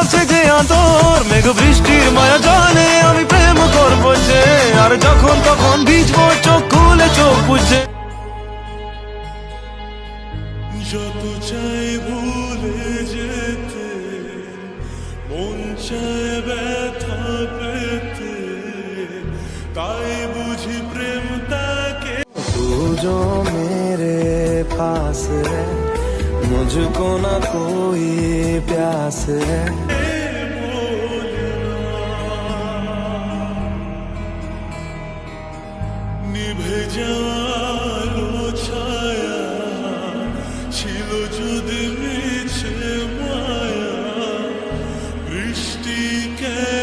আছে যে আদর, মেঘ বৃষ্টির মায়া জানে আমি প্রেম করবো যে, আর যখন তখন ভিজবো চোখ খুলে চোখ বুঝে। যত চাই ভুলে যেতে, মন চায় ব্যথা পেতে, তাই বুঝি প্রেম তাকে। তু जो मेरे पास है, मुझको ना कोई प्यास है। নিভে যাওয়ালো ছায়া ছিল যদি মিছে মায়া, বৃষ্টি কে